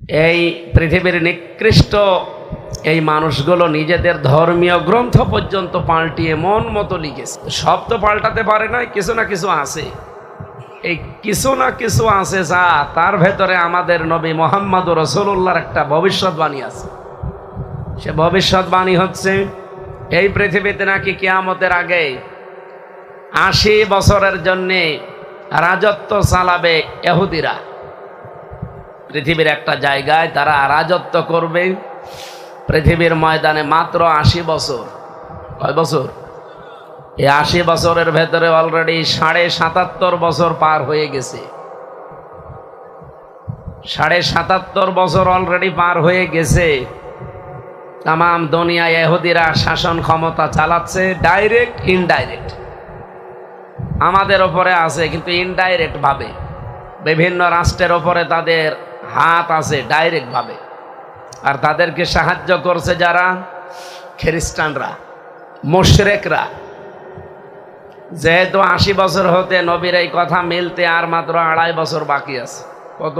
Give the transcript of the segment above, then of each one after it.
এই পৃথিবীর নিকৃষ্ট এই মানুষগুলো নিজেদের ধর্মীয় গ্রন্থ পর্যন্ত পাল্টিয়ে মন মতো লিখেছে। সব তো পাল্টাতে পারে না, কিছু না কিছু আছে। এই কিছু না কিছু আছে যা তার ভেতরে আমাদের নবী মুহাম্মদ রাসূলুল্লাহর একটা ভবিষ্যৎবাণী আছে। সে ভবিষ্যৎবাণী হচ্ছে এই পৃথিবীতে নাকি কিয়ামতের আগে ৮০ বছরের জন্যে রাজত্ব চালাবে ইহুদিরা। পৃথিবীর একটা জায়গায় তারা রাজত্ব করবে, পৃথিবীর ময়দানে মাত্র ৮০ বছর। কয় বছর? এই ৮০ বছরের ভেতরে অলরেডি ৭৭.৫ বছর পার হয়ে গেছে। ৭৭.৫ বছর অলরেডি পার হয়ে গেছে। তাম দুনিয়ায় ইহুদিরা শাসন ক্ষমতা চালাচ্ছে, ডাইরেক্ট ইনডাইরেক্ট। আমাদের ওপরে আছে কিন্তু ইনডাইরেক্ট ভাবে। বিভিন্ন রাষ্ট্রের ওপরে তাদের হাত আছে ডাইরেক্ট ভাবে। আর তাদেরকে সাহায্য করছে যারা? খ্রিস্টানরা, মুশরিকরা। যেহেতু ৮০ বছর হতে নবীর এই কথা মিলতে আর মাত্র ২.৫ বছর বাকি আছে। কত?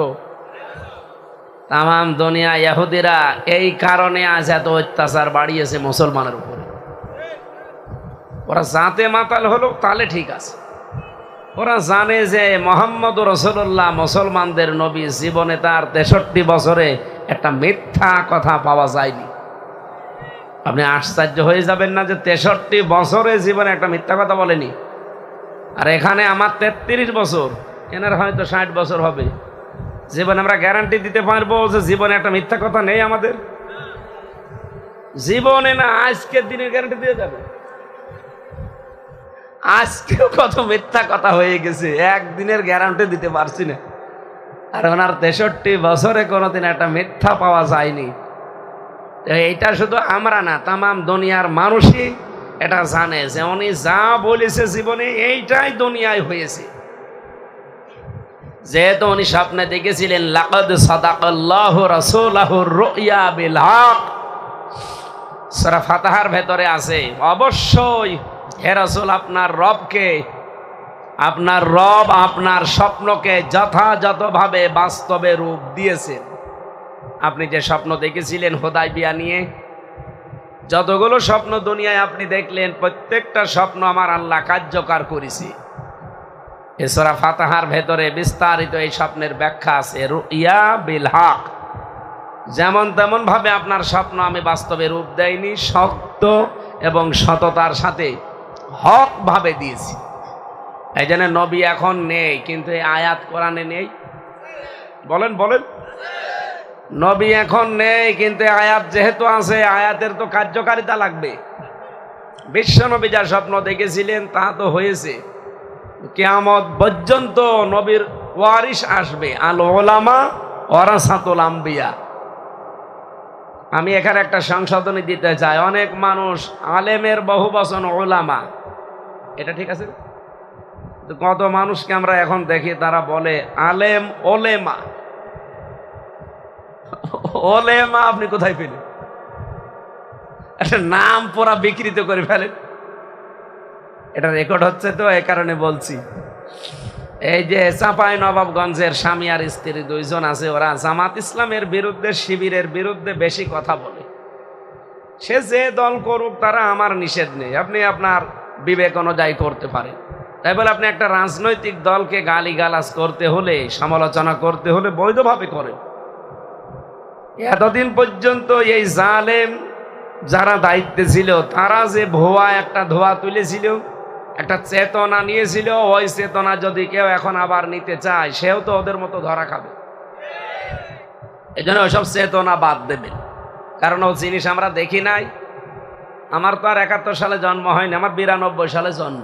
তাম দুনিয়া ইহুদিরা এই কারণে আজ এত অত্যাচার বাড়িয়েছে মুসলমানের উপরে। ওরা জাতে মাতাল হলো তাহলে ঠিক আছে। ওরা জানে যে মুহাম্মদ রাসূলুল্লাহ মুসলমানদের নবী, জীবনে তার ৬৩ বছরে একটা মিথ্যা কথা পাওয়া যায়নি। আপনি আশ্চর্য হয়ে যাবেন না যে ৬৩ বছরে জীবনে একটা মিথ্যা কথা বলেনি। আর এখানে আমার ৩৩ বছর, এনার হয়তো ৬০ বছর হবে। জীবনে আমরা গ্যারান্টি দিতে পারবো যে জীবনে একটা মিথ্যা কথা নেই আমাদের? জীবনে না, আজকের দিনের গ্যারান্টি দিয়ে যাবে। আজকেও কত মিথ্যা কথা হয়ে গেছে, একদিনের গ্যারান্টি দিতে পারছি না। আর ওনার ৬৩ বছরে কোনোদিন একটা মিথ্যা পাওয়া যায়নি। এইটা শুধু আমরা না, তাম দুনিয়ার মানুষই এটা জানে যে উনি যা বলেছে জীবনে এইটাই দুনিয়ায় হয়েছে। যেহেতু উনি স্বপ্নে দেখেছিলেন লাকাদ সাদাকাল্লাহু রাসূলাহুর রুইয়া বিল হক, সূরা ফাতিহার ভেতরে আছে অবশ্যই হে রাসূল আপনার রবকে, আপনার রব আপনার স্বপ্নকে যথাযথভাবে বাস্তবে রূপ দিয়েছেন। আপনি যে স্বপ্ন দেখেছিলেন হুদায়বিয়া নিয়ে, যতগুলো স্বপ্ন দুনিয়ায় আপনি দেখলেন প্রত্যেকটা স্বপ্ন আমার আল্লাহ কার্যকর করেছে। এই সূরা ফাতিহার ভেতরে বিস্তারিত এই স্বপ্নের ব্যাখ্যা আছে। রুইয়া বিল হক, যেমন তেমন ভাবে আপনার স্বপ্ন আমি বাস্তবে রূপ দেইনি, সত্য এবং সততার সাথে হক ভাবে দিয়েছি। এই জন্য নবী এখন নেই, কিন্তু এই আয়াত কোরআনে নেই। বলেন বলেন, নবী এখন নেই কিন্তু আয়াত যেহেতু আছে, আয়াতের তো কার্যকারিতা লাগবে। বিশ্ব নবী যা স্বপ্ন দেখেছিলেন তা তো হয়েছে। কিয়ামত পর্যন্ত নবীর ওয়ারিস আসবে, আল উলামা ওয়ারাসাতুল আম্বিয়া। আমি এখানে একটা সংশোধনী দিতে চাই। অনেক মানুষ আলেমের বহু বচন উলামা, এটা ঠিক আছে? কত মানুষকে আমরা এখন দেখি তারা বলে আলেম ওলেমা। ওলেমা আপনি কোথায় পেলেন? একটা নাম পুরা বিকৃত করে ফেলেন। এটা রেকর্ড হচ্ছে তো, এই কারণে বলছি। এই যে চাঁপাই নবাবগঞ্জের স্বামী আর স্ত্রী দুইজন আছে, ওরা জামাত ইসলামের বিরুদ্ধে, শিবিরের বিরুদ্ধে বেশি কথা বলে। সে যে দল করুক, তারা আমার নিষেধ নেই, আপনি আপনার বিবেক অনুযায়ী করতে পারেন। তাই বলে আপনি একটা রাজনৈতিক দলকে গালিগালাজ করতে হলে, সমালোচনা করতে হলে বৈধভাবে করেন। এতদিন পর্যন্ত এই জালেম যারা দায়িত্বে ছিল তারা যে ভুয়া একটা ধোয়া তুলেছিল, একটা চেতনা নিয়েছিল, ওই চেতনা যদি কেউ এখন আবার নিতে চায়, সেও তো ওদের মতো ধরা খাবে। এই জন্য ওইসব চেতনা বাদ দেবেন, কারণ ও জিনিস আমরা দেখি নাই। আমার তো আর ৭১ সালে জন্ম হয়নি, আমার ৯২ সালে জন্ম।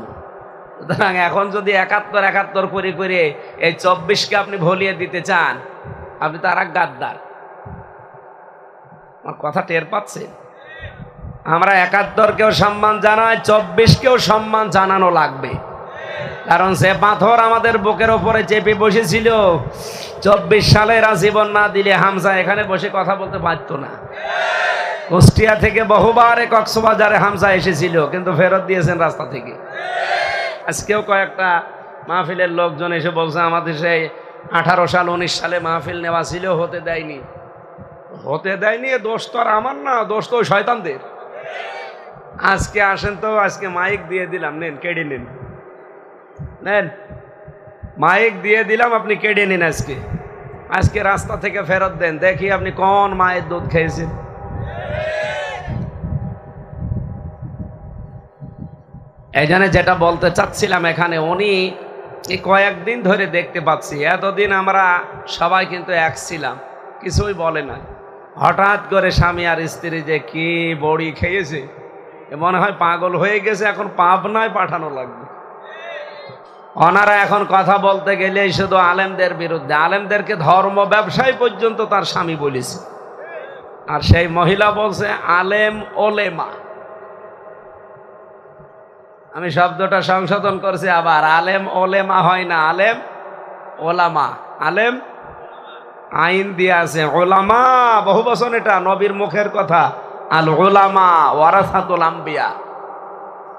সুতরাং এখন যদি ৭১ করে করে এই ২৪কে আপনি ভুলিয়ে দিতে চান, আপনি তো আর এক গাদ্দার। আমার কথা টের পাচ্ছেন? আমরা ৭১কেও সম্মান জানাই, ২৪কেও সম্মান জানানো লাগবে। কারণ সে পাথর আমাদের বুকের ওপরে চেপে বসেছিল ২৪ সালে, এরা জীবন না দিলে হামজা এখানে বসে কথা বলতে পারতো না। কুষ্টিয়া থেকে বহুবার কক্সবাজারে হামজা এসেছিল, কিন্তু ফেরত দিয়েছেন রাস্তা থেকে। আজকেও কয়েকটা মাহফিলের লোকজন এসে বলছে আমাদের সেই ১৮ সাল ১৯ সালে মাহফিল নেওয়া ছিল, হতে দেয়নি। হতে দেয়নি, দোষ তো আর আমার না, দোষ তো ওই শয়তানদের। আজকে আসেন তো, আজকে মাইক দিয়ে দিলাম, নেন কেড়ে নিন, নেন মাইক দিয়ে দিলাম, আপনি কেড়ে নিন। আজকে রাস্তা থেকে ফেরত দেন, দেখি আপনি কোন মায়ের দুধ খেয়েছেন। এই জন্য যেটা বলতে চাচ্ছিলাম, এখানে উনি এই কয়েকদিন ধরে দেখতে পাচ্ছি, এতদিন আমরা সবাই কিন্তু এক ছিলাম, কিছুই বলে না। হঠাৎ করে স্বামী আর স্ত্রী যে কি বড়ি খেয়েছে, মনে হয় পাগল হয়ে গেছে, এখন পাবনায় পাঠানো লাগবে। ওনারা এখন কথা বলতে গেলে শুধু আলেমদের বিরুদ্ধে, আলেমদেরকে ধর্ম ব্যবসায়ী পর্যন্ত তার স্বামী বলেছে। আর সেই মহিলা বলছে আলেম ওলেমা। আমি শব্দটা সংশোধন করছি আবার, আলেম ওলেমা হয় না, আলেম ওলামা। আলেম আইন দিয়ে আছে, ওলামা বহু বছর, এটা নবীর মুখের কথা। আল ওলামা ওয়ারাসাতুল আম্বিয়া।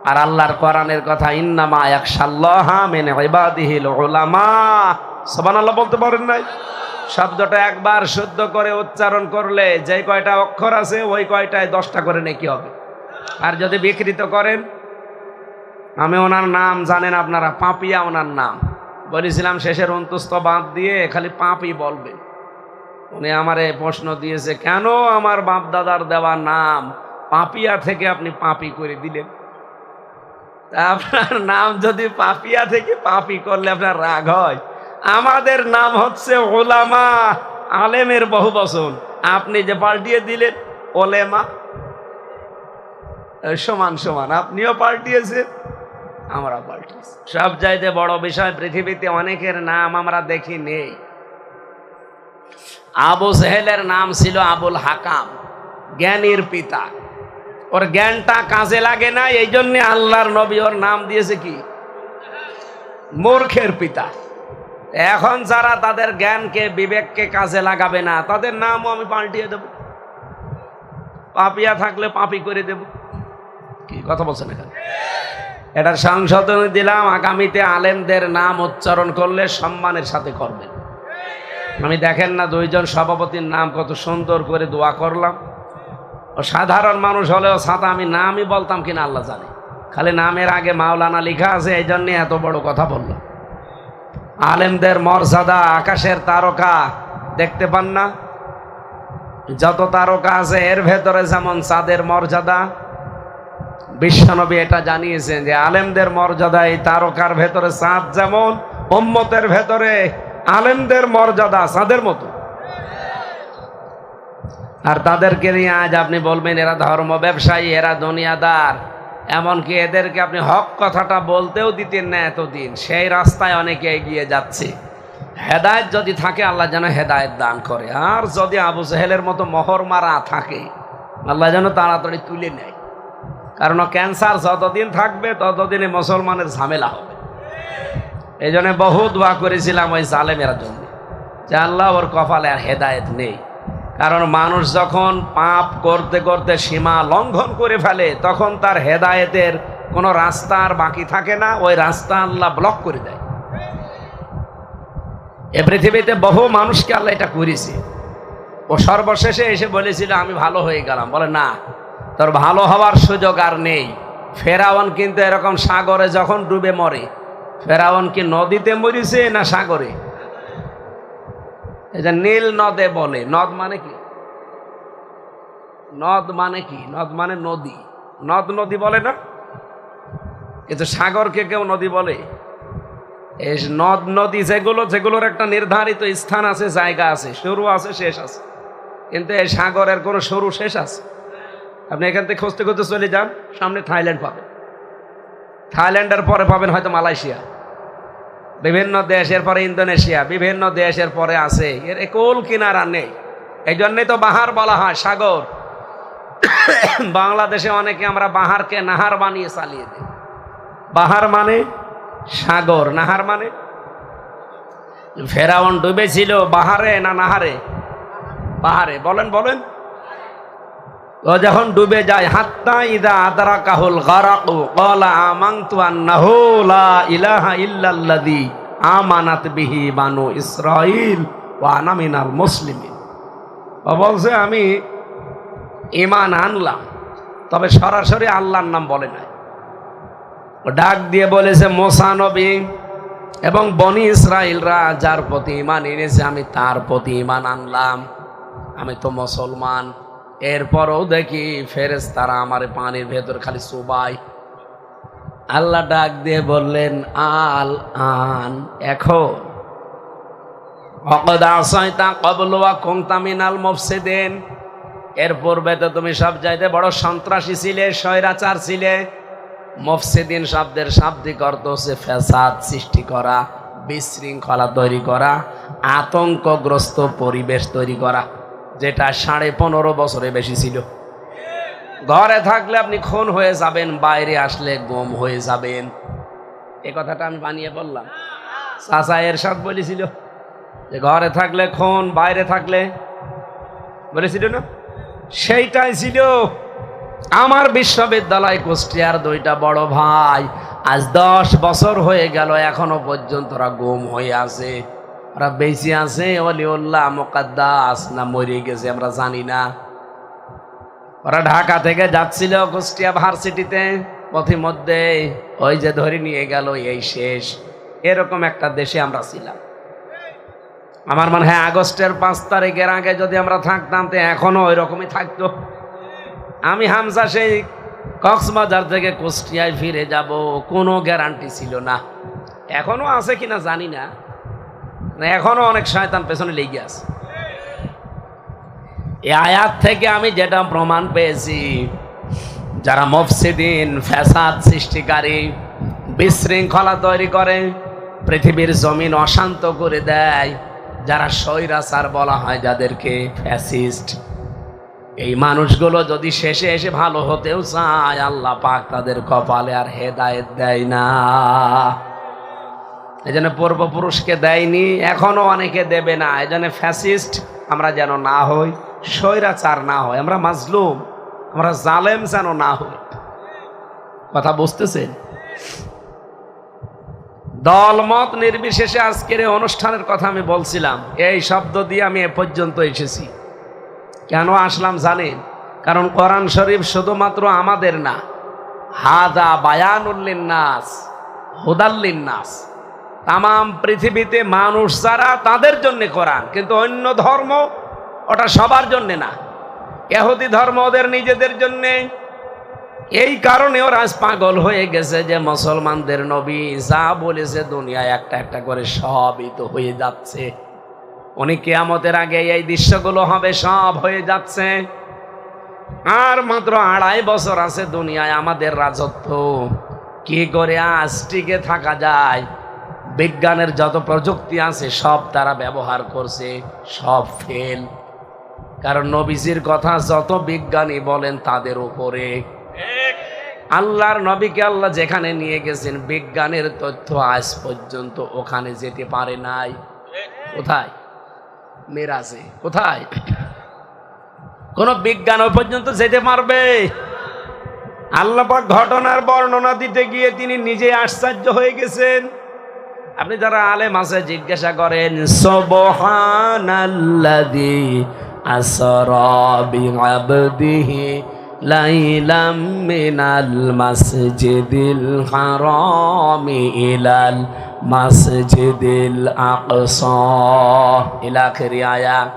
আর আল্লাহর কোরআনের কথা, ইন্নামা ইয়াখশাল্লাহা মিন ইবাদিহিল উলামা। সুবহানাল্লাহ বলতে পারেন নাই? শব্দটা একবার শুদ্ধ করে উচ্চারণ করলে যে কয়টা অক্ষর আছে ওই কয়টায় 10টা করে নেকি হবে। আর যদি বিকৃত করেন, আমি ওনার নাম জানেন আপনারা, পাপিয়া ওনার নাম। বলেছিলাম শেষের অন্তস্থ বাদ দিয়ে খালি পাপি বলবে। উনি আমারে প্রশ্ন দিয়েছে, কেন আমার বাপ দাদার দেওয়া নাম পাপিয়া থেকে আপনি পাপি করে দিলেন? আপনার নাম যদি পাপিয়া থেকে পাপি করলে আপনার রাগ হয়? আমাদের নাম হচ্ছে ওলামা, আলেমের বহু বচন। আপনি যে পাল্টিয়ে দিলেন ওলেমা, সমান সমান, আপনিও পাল্টিয়েছেন, আমরা পাল্টিয়েছি। সব চাইতে বড় বিষয়, পৃথিবীতে অনেকের নাম আমরা দেখি নেই। আবু সেহেলের নাম ছিল আবুল হাকাম, জ্ঞানীর পিতা। ওর জ্ঞানটা কাজে লাগে না, এই জন্য আল্লাহর নবী ওর নাম দিয়েছে কি? মূর্খের পিতা। এখন যারা তাদের জ্ঞানকে বিবেককে কাজে লাগাবে না, তাদের নামও আমি পাল্টিয়ে দেব, পাপিয়া থাকলে পাপি করে দেব। কি কথা বলছেন এখানে? এটার সংশোধন দিলাম, আগামীতে আলেমদের নাম উচ্চারণ করলে সম্মানের সাথে করবেন। আমি দেখেন না, দুইজন সভাপতির নাম কত সুন্দর করে দোয়া করলাম। ও সাধারণ মানুষ হলেও ছাতা আমি নামই বলতাম কিনা আল্লাহ জানে, খালি নামের আগে মাওলানা লেখা আছে, এই জন্যে এত বড় কথা বললাম। আলেমদের মর্যাদা আকাশের তারকা দেখতে পান না? যত তারকা আছে এর ভেতরে যেমন চাঁদের মর্যাদা, বিশ্বনবী এটা জানিয়েছেন যে আলেমদের মর্যাদা এই তারকার ভেতরে চাঁদ যেমন, উম্মতের ভেতরে আলেমদের মর্যাদা চাঁদের মতো। আর তাদেরকে নিয়ে আজ আপনি বলবেন এরা ধর্ম ব্যবসায়ী, এরা দুনিয়াদার। এমনকি এদেরকে আপনি হক কথাটা বলতেও দিতেন না এতদিন। সেই রাস্তায় অনেকে এগিয়ে যাচ্ছে। হেদায়েত যদি থাকে আল্লাহ যেন হেদায়েত দান করে, আর যদি আবু জেহেলের মতো মোহর মারা থাকে আল্লাহ যেন তাড়াতাড়ি তুলে নেয়। কারণ ক্যান্সার যতদিন থাকবে ততদিনে মুসলমানের ঝামেলা হবে। এই জন্য বহু দোয়া করেছিলাম ওই জালেমের জন্য, যে আল্লাহ ওর কপালে আর হেদায়েত নেই। কারণ মানুষ যখন পাপ করতে করতে সীমা লঙ্ঘন করে ফেলে, তখন তার হেদায়েতের কোনো রাস্তা আর বাকি থাকে না, ওই রাস্তা আল্লাহ ব্লক করে দেয়। এ পৃথিবীতে বহু মানুষকে আল্লাহ এটা করেছে। ও সর্বশেষে এসে বলেছিল আমি ভালো হয়ে গেলাম, বলে না, তোর ভালো হওয়ার সুযোগ আর নেই। ফেরাউন কিন্তু এরকম সাগরে যখন ডুবে মরে, ফেরাউন কি নদীতে মরেছে না সাগরে? এই যে নীল নদে বলে, নদ মানে কি? নদ মানে কি? নদ মানে নদী। নদ নদী বলে না, কিন্তু সাগরকে কেউ নদী বলে? এই নদ নদী যেগুলোর একটা নির্ধারিত স্থান আছে, জায়গা আছে, শুরু আছে, শেষ আছে। কিন্তু এই সাগরের কোনো শুরু শেষ আছে? আপনি এখান থেকে খুঁজতে খুঁজতে চলে যান, সামনে থাইল্যান্ড পাবেন, থাইল্যান্ডের পরে পাবেন হয়তো মালয়েশিয়া, বিভিন্ন দেশের পরে ইন্দোনেশিয়া, বিভিন্ন দেশের পরে আছে। এর কোল কিনারা নেই। এই জন্যই তো বাহার বলা হয়, সাগর। বাংলাদেশে অনেকে আমরা বাহারকে নাহার বানিয়ে চালিয়ে দিই। বাহার মানে সাগর, নাহার মানে। ফেরাউন ডুবেছিল বাহারে না নাহারে? বাহারে। বলেন বলেন। ও যখন ডুবে যায়, হাত্তা ইদা আদরাকাহুল গারাকু ক্বালা আমানতু আন্নাহু লা ইলাহা ইল্লাল্লাযী আমানাত বিহি বানু ইসরাঈল ওয়া আনা মিনাল মুসলিমিন। ও বলছে আমি ঈমান আনলাম, তবে সরাসরি আল্লাহর নাম বলে নাই। ও ডাক দিয়ে বলেছে মুসা নবী এবং বনি ইসরাইলরা যার প্রতি ঈমান এনেছে আমি তার প্রতি ঈমান আনলাম, আমি তো মুসলমান। এরপরও দেখি ফেরেশতারা আমার পানির ভেতর খালি চুবাই। আল্লাহ ডাক দিয়ে বললেন আল আন, এখন ওয়াকাদ আসাইতা ক্বাবলু ওয়া কুনতা মিনাল মুফসিদিন, এর পূর্বে তো তুমি সব চাইতে বড় সন্ত্রাসী ছিলে, স্বৈরাচার ছিলে। মুফসিদিন শব্দের শাব্দিক অর্থ হচ্ছে ফ্যাসাদ সৃষ্টি করা, বিশৃঙ্খলা তৈরি করা, আতঙ্কগ্রস্ত পরিবেশ তৈরি করা, যেটা 15.5 বছরে বেশি ছিল। ঘরে থাকলে আপনি খুন হয়ে যাবেন, বাইরে আসলে গুম হয়ে যাবেন। এই কথাটা আমি বানিয়ে বললাম? চাচা এরশাদ বলেছিল যে ঘরে থাকলে খুন, বাইরে থাকলে, বলেছিল না? সেইটাই ছিল। আমার বিশ্ববিদ্যালয় কুষ্টিয়ার 2টা বড় ভাই আজ 10 বছর হয়ে গেল, এখনো পর্যন্ত ওরা গুম হয়ে আছে। ওরা বেঁচে আছে ওলিউল্লাহ মুকাদ্দাস না মরে গেছে আমরা জানি না। ওরা ঢাকা থেকে যাচ্ছিল কুষ্টিয়া ভার্সিটিতে, পথিমধ্যে ওই যে ধরে নিয়ে গেল, এই শেষ। এরকম একটা দেশে আমরা ছিলাম। আমার মনে হয় আগস্টের 5 তারিখের আগে যদি আমরা থাকতাম তো এখনো ওই রকমই থাকতো। আমি হামজা সেই কক্সবাজার থেকে কুষ্টিয়ায় ফিরে যাব, কোনো গ্যারান্টি ছিল না। এখনো আছে কিনা জানি না, এখনো অনেক শয়তান পেছনে লেগে আছে। এই আয়াত থেকে আমি যেটা প্রমাণ পেয়েছি, যারা মুফসিদিন, ফ্যাসাদ সৃষ্টিকারী, বিশৃঙ্খলা তৈরি করে, পৃথিবীর জমিন অশান্ত করে দেয়, যারা স্বৈরাচার বলা হয় যাদেরকে, ফ্যাসিস্ট, এই মানুষগুলো যদি শেষে এসে ভালো হতেও চায়, আল্লাহ পাক তাদের কপালে আর হেদায়েত দেয় না। এই জন্য পূর্বপুরুষকে দেয়নি, এখনো অনেকে দেবে না। এই জন্য ফ্যাসিস্ট আমরা যেন না হই, স্বৈরাচার না হয়, আমরা মাজলুম, আমরা জালেম যেন না হই। কথা বুঝতেছেন? দলমত নির্বিশেষে আজকের এই অনুষ্ঠানের কথা আমি বলছিলাম, এই শব্দ দিয়ে আমি এ পর্যন্ত এসেছি। কেন আসলাম জানেন? কারণ কোরআন শরীফ শুধুমাত্র আমাদের না, হাদা বায়ানুল লিন্নাস হুদাল লিন্নাস, তামাম পৃথিবীতে মানুষ যারা তাদের জন্য কোরআন, কিন্তু অন্য ধর্ম ওটা সবার জন্য না। ইহুদি ধর্ম ওদের নিজেদের জন্যে। এই কারণে ওরা আজ পাগল হয়ে গেছে যে মুসলমানদের নবী যা বলেছে দুনিয়ায় একটা একটা করে সবই তো হয়ে যাচ্ছে। উনি কিয়ামতের আগে এই দৃশ্যগুলো হবে, সব হয়ে যাচ্ছে। আর মাত্র 2.5 বছর আছে দুনিয়ায় আমাদের রাজত্ব। কি করে আজ টিকে থাকা যায়? বিজ্ঞানের যত প্রযুক্তি আছে সব তারা ব্যবহার করছে, সব ফেল। কারণ নবীজির কথা যত বিজ্ঞানী বলেন তাদের উপরে। আল্লাহর নবীকে আল্লাহ যেখানে নিয়ে গেছেন, বিজ্ঞানের তথ্য আজ পর্যন্ত ওখানে যেতে পারে নাই। কোথায়? মেরাজে। কোথায়? কোন বিজ্ঞান ও পর্যন্ত যেতে পারবে? আল্লাহ পাক ঘটনার বর্ণনা দিতে গিয়ে তিনি নিজে আশ্চর্য হয়ে গেছেন। আপনি যারা আলেম আছে জিজ্ঞাসা করেন, সুবহানাল্লাযী আসরা বিআবদিহি লাইলাম মিনাল মাসজিদিল হারামি ইলাল মাসজিদিল আকসা ইলা আখিরি আয়াত।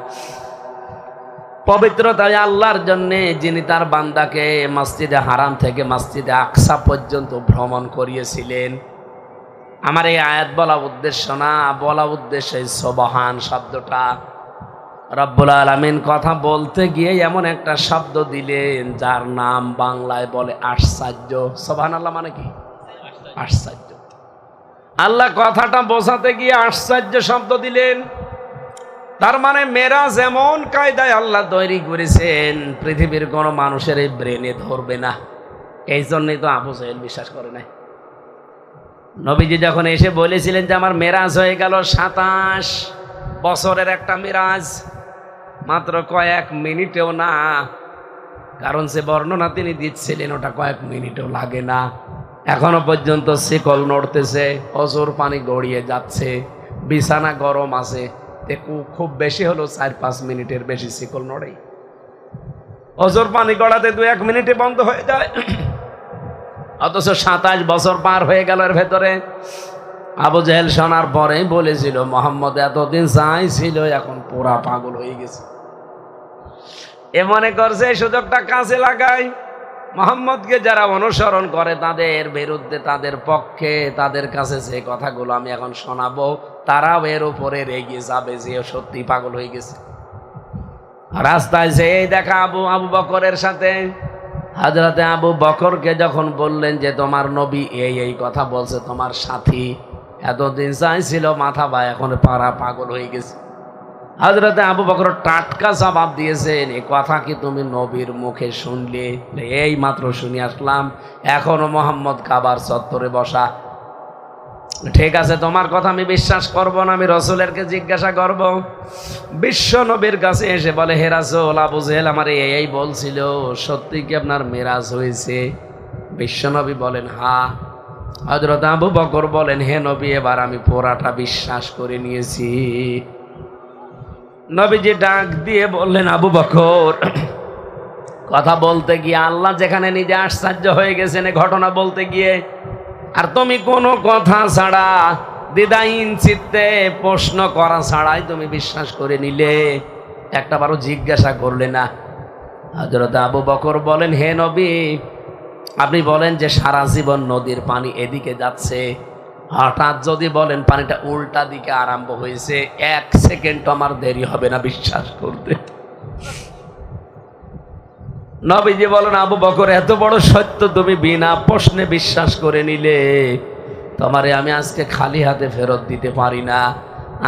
পবিত্রতায় আল্লাহর জন্য যিনি তার বান্দাকে মসজিদে হারাম থেকে মসজিদে আকসা পর্যন্ত ভ্রমণ করিয়েছিলেন। আমার এই আয়াত বলা উদ্দেশ্য না, বলা উদ্দেশ্য সুবহান শব্দটা। রব্বুল আলামিন কথা বলতে গিয়ে এমন একটা শব্দ দিলেন যার নাম বাংলায় বলে আশ্চর্য। সুবহানাল্লাহ মানে কি? আশ্চর্য। আল্লাহ কথাটা বোঝাতে গিয়ে আশ্চর্য শব্দ দিলেন। তার মানে মেরাজ এমন কায়দায় আল্লাহ তৈরি করেছেন, পৃথিবীর কোনো মানুষের এই ব্রেনে ধরবে না। এই জন্যই তো আবু জাহেল বিশ্বাস করে নাই। নবীজি যখন এসে বলেছিলেন যে আমার মেরাজ হয়ে গেল 27 বছরের একটা মেরাজ, মাত্র কয়েক মিনিটেও না। কারণ সে বর্ণনা তিনি দিচ্ছিলেন ওটা কয়েক মিনিটেও লাগে না। এখনো পর্যন্ত শিকল নড়তেছে, অজুর পানি গড়িয়ে যাচ্ছে, বিছানা গরম আছে, খুব বেশি হলো 4-5 মিনিটের বেশি শিকল নড়ে। অজর পানি গড়াতে 2-1 মিনিটে বন্ধ হয়ে যায়। অথচ 27 বছর পার হয়ে গেল এর ভেতরে। আবু জেহেল শোনার পরে বলেছিল মোহাম্মদ এতদিন চাইছিল, এখন পুরা পাগল হয়ে গেছে। এ মনে করছে এই সুযোগটা কাজে লাগাই, মোহাম্মদকে যারা অনুসরণ করে তাদের বিরুদ্ধে, তাদের পক্ষে, তাদের কাছে যে কথাগুলো আমি এখন শোনাবো তারাও এর উপরে রেগে যাবে যে সত্যি পাগল হয়ে গেছে। রাস্তায় যে দেখা আবু বকরের সাথে হযরতে আবু বকরকে যখন বললেন যে তোমার নবী এই কথা বলছে, তোমার সাথী এতদিন চাইছিল মাথা বা এখন পাড়া পাগল হয়ে গেছে। হযরতে আবু বকর টাটকা জবাব দিয়েছেন, এই কথা কি তুমি নবীর মুখে শুনলে? এই মাত্র শুনে আসলাম, এখনো মোহাম্মদ কাবার চত্বরে বসা। ঠিক আছে, তোমার কথা আমি বিশ্বাস করব না, আমি রাসূলেরকে জিজ্ঞাসা করব। বিশ্ব নবীর কাছে এসে বলে, হে রাসূল, আবু জেহেল আমার এই বলছিল, সত্যি কি আপনার মেরাজ হয়েছে? বিশ্ব নবী বলেন হ্যাঁ। হযরত আবু বকর বলেন, হে নবী, এবার আমি পুরাটা বিশ্বাস করে নিয়েছি। নবীজি ডাক দিয়ে বললেন, আবু বকর, কথা বলতে গিয়ে আল্লাহ যেখানে নিজে আশ্চর্য হয়ে গেছেন এই ঘটনা বলতে গিয়ে, আর তুমি কোনো কথা ছাড়া দ্বিধাহীন চিত্তে প্রশ্ন করা ছাড়াই তুমি বিশ্বাস করে নিলে, একটাবারও জিজ্ঞাসা করলে না। হযরত আবু বকর বলেন, হে নবী, আপনি বলেন যে সারা জীবন নদীর পানি এদিকে যাচ্ছে, হঠাৎ যদি বলেন পানিটা উল্টা দিকে আরম্ভ হয়েছে, 1 সেকেন্ড আমার দেরি হবে না বিশ্বাস করতে। নবীজি বলেন, আবু বকর, এত বড় সত্য তুমি বিনা প্রশ্নে বিশ্বাস করে নিলে, তোমারে আমি আজকে খালি হাতে ফেরত দিতে পারি না।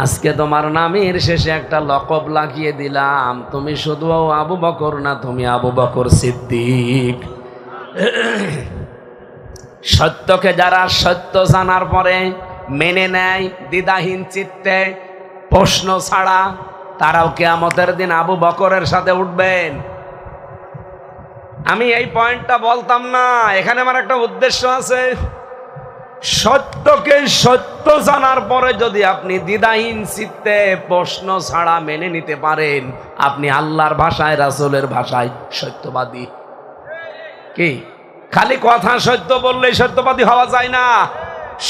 আজকে তোমার নামের শেষে একটা লকব লাগিয়ে দিলাম, তুমি শুধু আবু বকর না, তুমি আবু বকর সিদ্দিক। সত্যকে যারা সত্য জানার পরে মেনে নেয় দ্বিধাহীন চিত্তে প্রশ্ন ছাড়া, তারাও কিয়ামতের দিন আবু বকরের সাথে উঠবেন। আমি এই পয়েন্টটা বলতাম না, এখানে আমার একটা উদ্দেশ্য আছে। সত্যকে সত্য জানার পরে যদি আপনি দ্বিধাহীন চিত্তে প্রশ্ন ছাড়া মেনে নিতে পারেন, আপনি আল্লাহর ভাষায়, রাসূলের ভাষায় সত্যবাদী। কি খালি কথা সত্য বললেই সত্যবাদী হওয়া যায় না,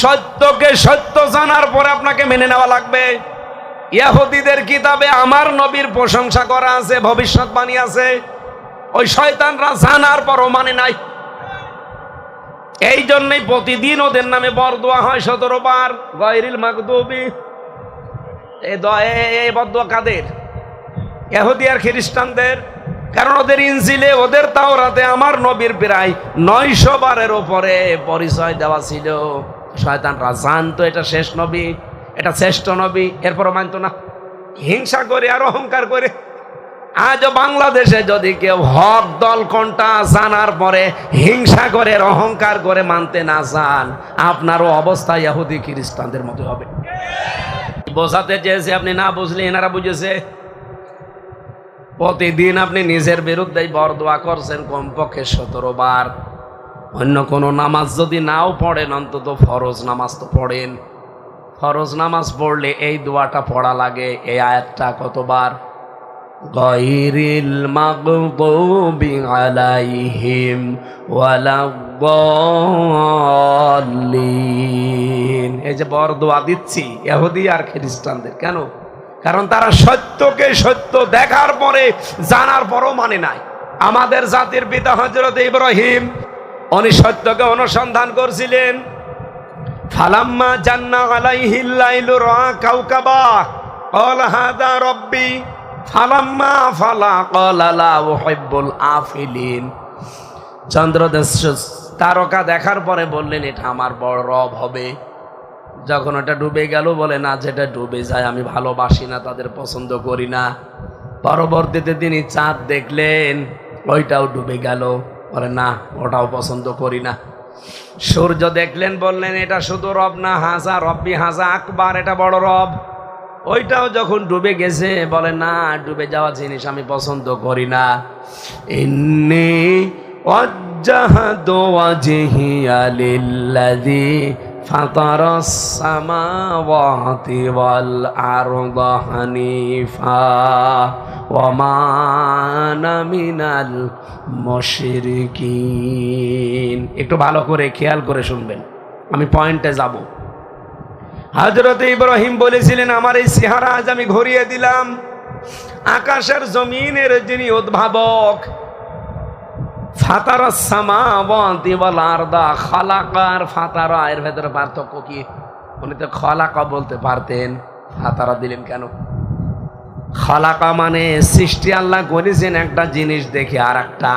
সত্যকে সত্য জানার পরে আপনাকে মেনে নেওয়া লাগবে। ইহুদিদের কিতাবে আমার নবীর প্রশংসা করা আছে, ভবিষ্যৎবাণী আছে, ওই শয়তানরা জানার পরও মানে নাই। এই জন্যই প্রতিদিন ওদের নামে বরদোয়া হয় 17 বার, গায়রিল মাগদুবি। এই বরদোয়া কাদের? ইহুদি আর খ্রিস্টানদের। কারণ ওদের ইনজিলে, ওদের তাওরাতে আমার নবীর প্রায় 900 বারের উপরে পরিচয় দেওয়া ছিল। শয়তানরা জানতো এটা শেষ নবী, এটা শ্রেষ্ঠ নবী, এরপরও মানতো না, হিংসা করে আর অহংকার করে। আজও বাংলাদেশে যদি কেউ হক দল কোনটা জানার পরে হিংসা করে, অহংকার করে মানতে না চান, আপনারও অবস্থা ইহুদি খ্রিস্টানদের মতো হবে। বোঝাতে চেয়েছে, আপনি না বুঝলে এনারা বুঝেছে। প্রতিদিন আপনি নিজের বিরুদ্ধেই বরদোয়া করছেন কমপক্ষে 17 বার। অন্য কোনো নামাজ যদি নাও পড়েন, অন্তত ফরজ নামাজ তো পড়েন। ফরজ নামাজ পড়লে এই দোয়াটা পড়া লাগে। এই আয়াতটা কতবার? গায়রিল মাগদুবি আলাইহিম ওয়ালাদ-দাল্লিন। এই যে বরদোয়া দিচ্ছি ইহুদি আর খ্রিস্টানদের, কেন? কারণ তারা সত্যকে সত্য দেখার পরে, জানার পরও মানে নাই। আমাদের জাতির পিতা হযরত ইব্রাহিম, উনি সত্যকে অনুসন্ধান করছিলেন। ফালাম্মা জান্না আলাইহিল লাইলু রাআ কাওকাবা ক্বালা হাযা রাব্বি ফালাম্মা ফালা ক্বালা লা উহিব্বুল আফিলিন। চন্দ্রদেশ তারকা দেখার পরে বললেন, এটা আমার বড় রব হবে। যখন ওটা ডুবে গেল, বলে না, যেটা ডুবে যায় আমি ভালোবাসি না, তাদের পছন্দ করি না। পরবর্তীতে তিনি চাঁদ দেখলেন, ওইটাও ডুবে গেল, বলে না, ওটাও পছন্দ করি না। সূর্য দেখলেন, বললেন এটা শুধু রব না, হাজা রব্বি হাজা আকবার, এটা বড় রব। ওইটাও যখন ডুবে গেছে, বলে না, ডুবে যাওয়া জিনিস আমি পছন্দ করি না। ইন্নী ওয়াজ্জাহতু ওয়াজহিয়া লিল্লাযী ফাতারাস সামাওয়াতি ওয়াল আরদা হানিফা ওয়া মা আনা মিনাল মুশরিকিন। একটু ভালো করে খেয়াল করে শুনবেন, আমি পয়েন্টে যাব। হযরত ইব্রাহিম বলেছিলেন, আমার এই চেহারা আজ আমি ঘুরিয়ে দিলাম। আকাশের জমিনের যিনি উদ্ভাবক, ফাতারাস সামাওয়াতি ওয়াল আরদা, খালাকা আর ফাতারা এর ভেতরে পার্থক্য কি? উনি তো খালাকা বলতে পারতেন, ফাতারা দিলেন কেন? খালাকা মানে সৃষ্টি আল্লাহ করেছেন একটা জিনিস দেখে আর একটা,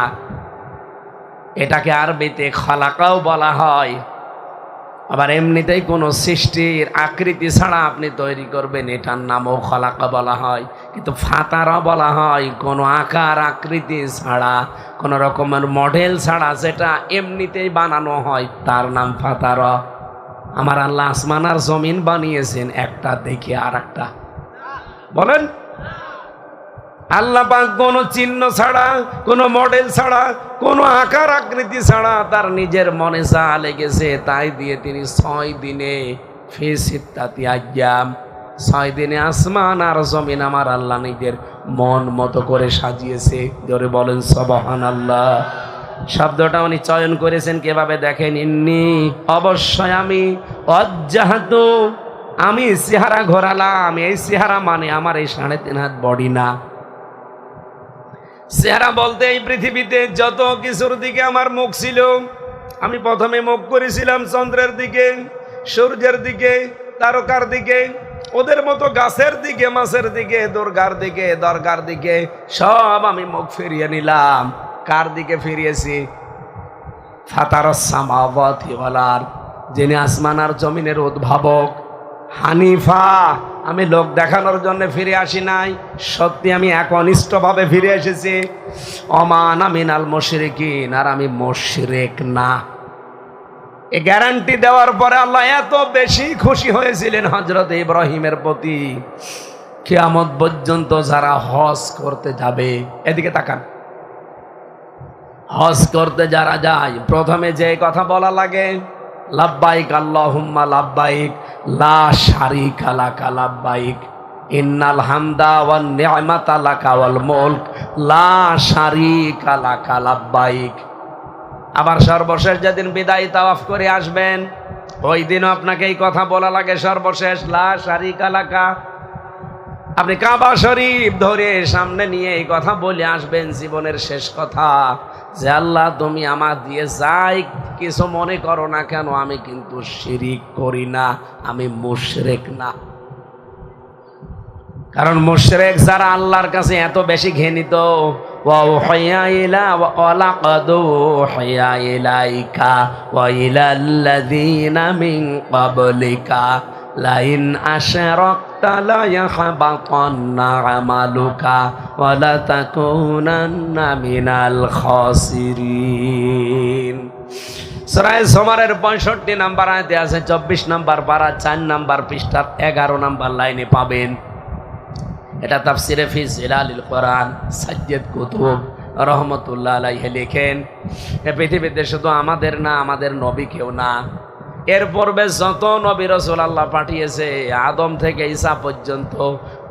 এটাকে আরবিতে খালাকাও বলা হয়। আবার এমনিতেই কোনো সৃষ্টির আকৃতি ছাড়া আপনি তৈরি করবেন, এটার নামও খালাকা বলা হয়। কিন্তু ফাতারা বলা হয় কোনো আকার আকৃতি ছাড়া, কোনো রকমের মডেল ছাড়া যেটা এমনিতেই বানানো হয়, তার নাম ফাতারা। আমার আল্লাহ আসমান আর জমিন বানিয়েছেন একটা দেখে আর একটা। বলেন, আল্লাহ পাক কোনো চিহ্ন ছাড়া, কোনো মডেল ছাড়া, কোনো আকার আকৃতি ছাড়া তার নিজের মনে যা লেগেছে তাই দিয়ে তিনি 6 দিনে ফি সিত্তাতি আইয়াম, 6 দিনে আসমান আর জমিন আমার আল্লাহ নিজের মন মতো করে সাজিয়েছে। জোরে বলেন সুবহানাল্লাহ। শব্দটা উনি চয়ন করেছেন কিভাবে দেখেন, ইন্নি অবশ্যই আমি, অজ্জাহাতু আমি চেহারা ঘোরালাম। এই চেহারা মানে আমার এই 3.5 হাত বডি না। চেহারা বলতে এই পৃথিবীতে যত কিছুর দিকে আমার মুখ ছিল, আমি প্রথমে মুখ করেছিলাম চন্দ্রের দিকে, সূর্যের দিকে, তারকার দিকে, ওদের মতো গাছের দিকে, মাছের দিকে, দুর্গার দিকে, দরগার দিকে, সব আমি মুখ ফিরিয়ে নিলাম। কার দিকে ফিরিয়েছি? ফাতারাস সামাওয়াতি ওয়াল আরদ, যিনি আসমান আর জমিনের উদ্ভাবক। হানিফা, আমি লোক দেখানোর জন্য ফিরে আসি নাই, সত্যি আমি একনিষ্ঠভাবে ফিরে এসেছি। ওমা আনা মিনাল মুশরিকিন, আর আমি মুশরিক না। এই গ্যারান্টি দেওয়ার পরে আল্লাহ এত বেশি খুশি হয়েছিলেন হযরত ইব্রাহিমের প্রতি, কিয়ামত পর্যন্ত যারা হজ করতে যাবে, এদিকে তাকান, হজ করতে যারা যায় প্রথমে যে কথা বলা লাগে, লাব্বাইক আল্লাহুম্মা লাব্বাইক লা শারীকা লাকা লাব্বাইক ইন্নাল হামদা ওয়ান নি'মাতা লাকা ওয়াল মুলক লা শারীকা লাকা লাব্বাইক। আবার সর্বশেষ যেদিন বিদায় তাওয়াফ করে আসবেন, ওই দিনও আপনাকে এই কথা বলা লাগে সর্বশেষ, লা শারীকা লাকা। আপনি কাবা শরীফ ধরে সামনে নিয়ে এই কথা বলে আসবেন, জীবনের শেষ কথা, যে আল্লাহ তুমি আমার দিয়ে যাই কিছু মনে করো না কেন, আমি কিন্তু শিরিক করি না, আমি মুশরিক না। কারণ মুশরিক যারা আল্লাহর কাছে এত বেশি ঘৃণিত, ওয়া উহিয়া ইলা ওয়া লাকাদ উহিয়া ইলাইকা ওয়া ইলাল্লাযীনা মিন ক্বাবলিকা লাইন আশরাকতা লা ইয়াহবাতান্না আমালুকা ওয়া লা তাকুনান্না মিনাল খাসিরিন। সূরা জুমারের 65 নম্বর আয়াতে আছে, 24 নম্বর পারা 4 নম্বর পৃষ্ঠার 11 নম্বর লাইনে পাবেন। এটা তাফসিরে ফি জিলালিল কোরআন সাজ্জাদ কুতুব রহমতুল্লাহ আলাইহি লেখেন, এ পৃথিবীতে শুধু আমাদের না, আমাদের নবী কেউ না, এর পূর্বে যত নবী রাসূল আল্লাহ পাঠিয়েছে আদম থেকে ঈসা পর্যন্ত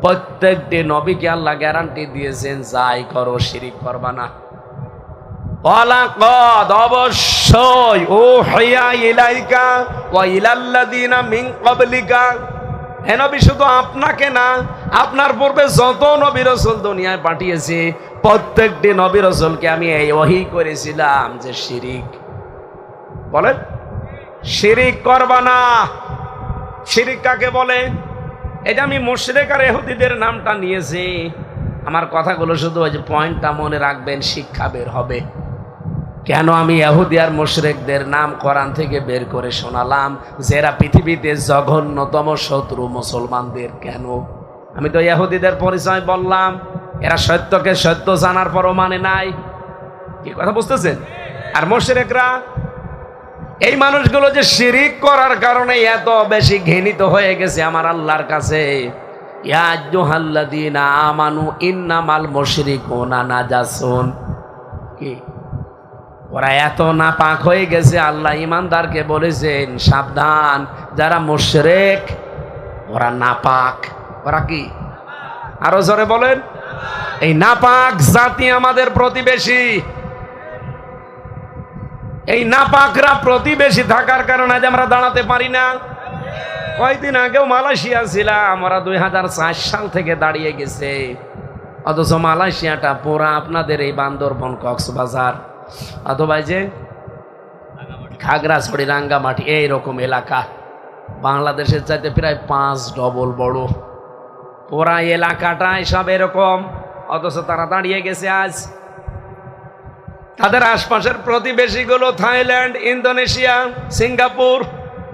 প্রত্যেকটি নবীকে আল্লাহ গ্যারান্টি দিয়েছেন, যাই করো শিরিক করবা না। ওয়ালাকাদ অবশ্যই উহিয়া ইলাইকা ওয়া ইলাল্লাযীনা মিন ক্বাবলিকা, হে নবী শুধু আপনাকে না, আপনার পূর্বে যত নবী রাসূল দুনিয়ায় পাঠিয়েছি প্রত্যেকটি নবী রাসূলকে আমি এই ওহী করেছিলাম যে শিরিক, বলেন শিরিক করবা না। শিরিক কাকে বলে? এটা আমি মুশরিক আর ইহুদিদের নামটা নিয়েছি। আমার কথাগুলো শুধু ওই যে পয়েন্টটা মনে রাখবেন, শিক্ষা বের হবে। কেন আমি ইহুদি আর মুশরিকদের নাম কোরআন থেকে বের করে শোনালাম, যারা পৃথিবীতে জঘন্যতম শত্রু মুসলমানদের? কেন? আমি তো ইহুদিদের পরিচয় বললাম, এরা সত্যকে সত্য জানার পরও মানে নাই, কি কথা বুঝতেছেন? আর মুশরিকরা, এই মানুষগুলো যে শিরিক করার কারণে এত বেশি ঘৃণিত হয়ে গেছে আমার আল্লাহর কাছে। ইয়া আইয়ুহাল্লাযীনা আমানু ইন্নামাল মুশরিকুনা নাজাসুন, কি ওরা এত নাপাক হয়ে গেছে, আল্লাহ ইমানদারকে বলেছেন সাবধান, যারা মুশরিক ওরা নাপাক। ওরা কি? আরো জোরে বলেন। এই নাপাক জাতি আমাদের প্রতিবেশী। এই নাপাকরা প্রতিবেশী থাকার কারণে আজ আমরা দাঁড়াতে পারি না। কয়েকদিন আগেও মালয়েশিয়া ছিলাম, ওরা 2004 সাল থেকে দাঁড়িয়ে গেছে, অথচ মালয়েশিয়াটা পুরা আপনাদের এই বান্দরবন, কক্সবাজার অথবা যে খাগড়াছড়ি, রাঙ্গামাটি এইরকম এলাকা, বাংলাদেশের চাইতে প্রায় 5 ডবল বড়। পুরা এলাকাটাই সব এরকম, অথচ তারা দাঁড়িয়ে গেছে আজ। তাদের আশপাশের প্রতিবেশীগুলো থাইল্যান্ড, ইন্দোনেশিয়া, সিঙ্গাপুর,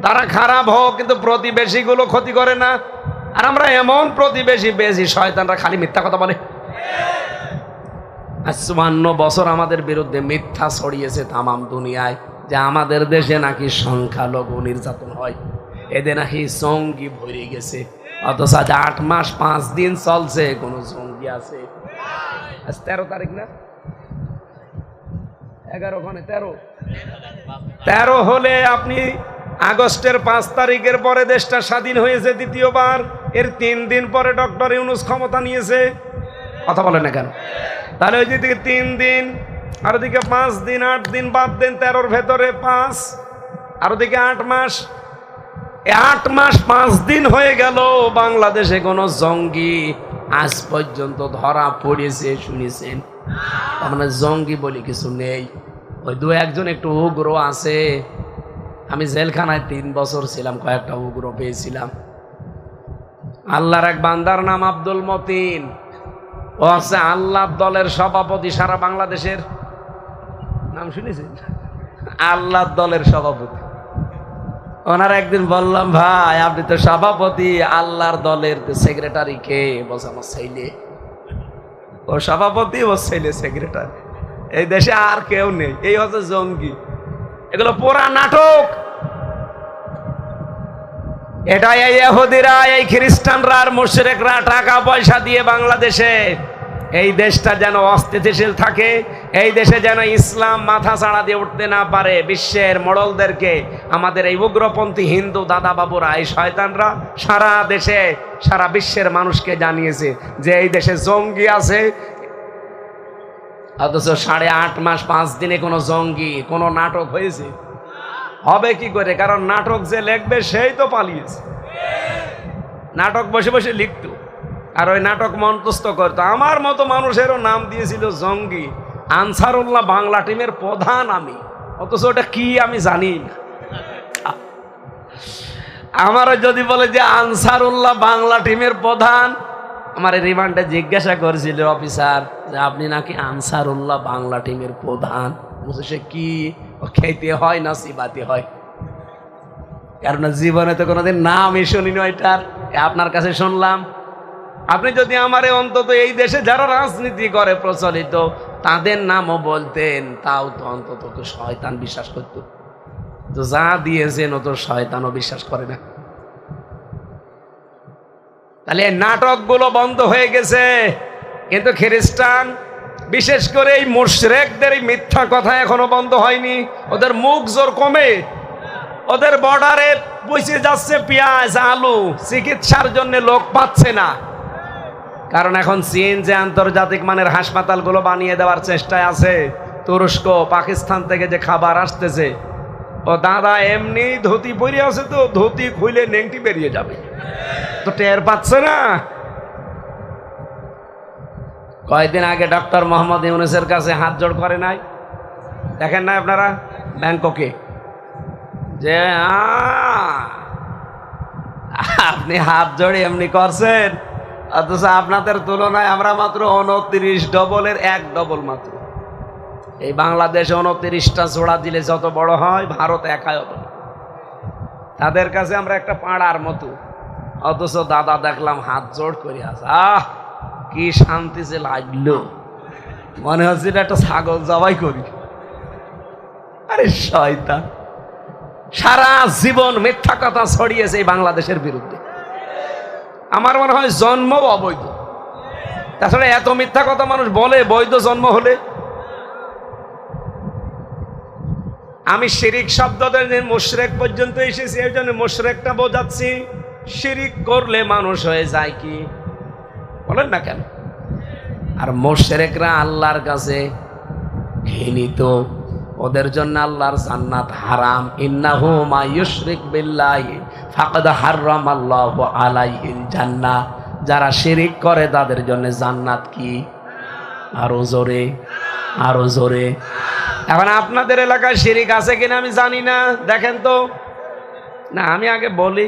তারা খারাপ হোক কিন্তু প্রতিবেশীগুলো ক্ষতি করে না। আর আমরা এমন প্রতিবেশী পেয়েছি, শয়তানরা খালি মিথ্যা কথা বলে। 54 বছর আমাদের বিরুদ্ধে মিথ্যা ছড়িয়েছে তামাম দুনিয়ায়, যে আমাদের দেশে নাকি সংখ্যালঘু নির্যাতন হয়, এদের নাকি জঙ্গি ভরে গেছে। অথচ আজ 8 মাস 5 দিন চলছে, কোন জঙ্গি আছে? আজ 13 তারিখ না, 11 13 হলে আপনি আগস্টের 5 তারিখের পরে দেশটা স্বাধীন হয়েছে দ্বিতীয়বার। এর 3 দিন পরে ডক্টর ইউনূস ক্ষমতা নিয়েছে। কথা বলে না কেন? তাহলে ওই দিকে 3 দিন, আর ওদিকে 5 দিন, 8 দিন বাদ দেন, 13-র ভেতরে 5, আর ওদিকে 8 মাস। 8 মাস 5 দিন হয়ে গেল, বাংলাদেশে কোনো জঙ্গি আজ পর্যন্ত ধরা পড়েছে শুনেছেন? তার মানে জঙ্গি বলে কিছু নেই। ওই 2-1 একটু উগ্র আছে। আমি জেলখানায় 3 বছর ছিলাম, কয়েকটা উগ্র পেয়েছিলাম। আল্লাহর এক বান্দার নাম আব্দুল মতিন, ও আছে আল্লাহ দলের সভাপতি সারা বাংলাদেশের। নাম শুনেছেন? আল্লাহ দলের সভাপতি। ওনার একদিন বললাম, ভাই আপনি তো সভাপতি, আল্লাহর দলের সেক্রেটারি কে? বলছে আমার ছেলে। ও সভাপতি, ও ছেলে সেক্রেটারি। এই দেশে আর কেউ নেই। এই হচ্ছে জঙ্গি। এগুলো পুরা নাটক। এটা এই ইহুদিরা, এই খ্রিস্টানরা আর মুশরিকরা টাকা পয়সা দিয়ে বাংলাদেশে এই দেশটা যেন অস্থিতিশীল থাকে, এই দেশে যেন ইসলাম মাথা চাড়া দিয়ে উঠতে না পারে। বিশ্বের মোড়লদেরকে, আমাদের এই উগ্রপন্থী হিন্দু দাদা বাবুরা, এই শয়তানরা সারা দেশে, সারা বিশ্বের মানুষকে জানিয়েছে যে এই দেশে জঙ্গি আছে। অথচ 8.5 মাস 5 দিনে কোনো জঙ্গি, কোনো নাটক হয়েছে? হবে কি করে? কারণ নাটক যে লিখবে সেই তো পালিয়েছে। নাটক বসে বসে লিখত, আর ওই নাটক মন্তস্থ করতো। আমার মতো মানুষেরও নাম দিয়েছিল জঙ্গি। আনসারুল্লাহ বাংলা টিমের প্রধান আমি, অথচ ওটা কি আমি জানি না। আমারও যদি বলে যে আনসারুল্লাহ বাংলা টিমের প্রধান, আমার রিমান্ডে জিজ্ঞাসা করেছিল অফিসার যে আপনি নাকি আনসারুল্লাহ বাংলা টিমের প্রধান। বলছে সে কি, খেতে হয় না চিবাতে হয়? কারণ জীবনে তো কোনোদিন নামই শুনিনি ওইটার, আপনার কাছে শুনলাম। আপনি যদি আমারে অন্তত এই দেশে যারা রাজনীতি করে প্রচলিত তাদের নামও বলতেন, তাও তো অন্তত তো শয়তান বিশ্বাস করত। তো যা দিয়েছেন ও তো শয়তানও বিশ্বাস করে না। তাহলে এই নাটকগুলো বন্ধ হয়ে গেছে। কিন্তু খ্রিস্টান, বিশেষ করে এই মুশরিকদের এই মিথ্যা কথা এখনো বন্ধ হয়নি। ওদের মুখ জোর কমে, ওদের বর্ডারে পৌঁছে যাচ্ছে পেঁয়াজ, আলু, চিকিৎসার জন্য লোক পাচ্ছে না। কারণ এখন চীন যে আন্তর্জাতিক মানের হাসপাতালগুলো বানিয়ে দেওয়ার চেষ্টায় আছে, তুরস্ক, পাকিস্তান থেকে যে খাবার আসতেছে, ও দাদা এমনি ধুতি পরে আছে, তো ধুতি খুলে নেংটি বেরিয়ে যাবে, তো টের পাচ্ছে না। কয়েকদিন আগে ডক্টর মোহাম্মদ ইউনূসের কাছে হাত জোড় করে নাই, দেখেন না আপনারা ব্যাংককে, যে আপনি হাত জোড়ে এমনি করছেন, অথচ আপনাদের তুলনায় আমরা মাত্র 29 ডবলের 1 ডবল মাত্র। এই বাংলাদেশে 29টা জোড়া দিলে যত বড় হয়, ভারত একাই অত। তাদের কাছে আমরা একটা পাড়ার মতো, অথচ দাদা দেখলাম হাত জোড় করে আছে। কি শান্তি যে লাগলো, মনে হচ্ছে একটা ছাগল জবাই করি। আরে শয়তান, সারা জীবন মিথ্যা কথা ছড়িয়েছে এই বাংলাদেশের বিরুদ্ধে। আমার মনে হয় জন্ম অবৈধ, তাছাড়া এত মিথ্যা কথা মানুষ বলে বৈধ জন্ম হলে। আমি শিরিক শব্দটা মুশরিক পর্যন্ত এসেছি, এই জন্য মুশরিকটা বোঝাচ্ছি। শিরিক করলে মানুষ হয়ে যায় কি, বলেন না কেন? আর মুশরিকরা আল্লাহর কাছে ঘৃণিত, ওদের জন্য আল্লাহর জান্নাত হারাম। ইন্নাহু মা ইউশরিক বিল্লাহি ফাকাদ হারামাল্লাহু আলাইহিল জান্নাহ। যারা শিরিক করে তাদের জন্য জান্নাত কি? আরো জোরে, আরো জোরে। এখন আপনাদের এলাকায় শিরিক আছে কিনা আমি জানি না, দেখেন তো। না আমি আগে বলি,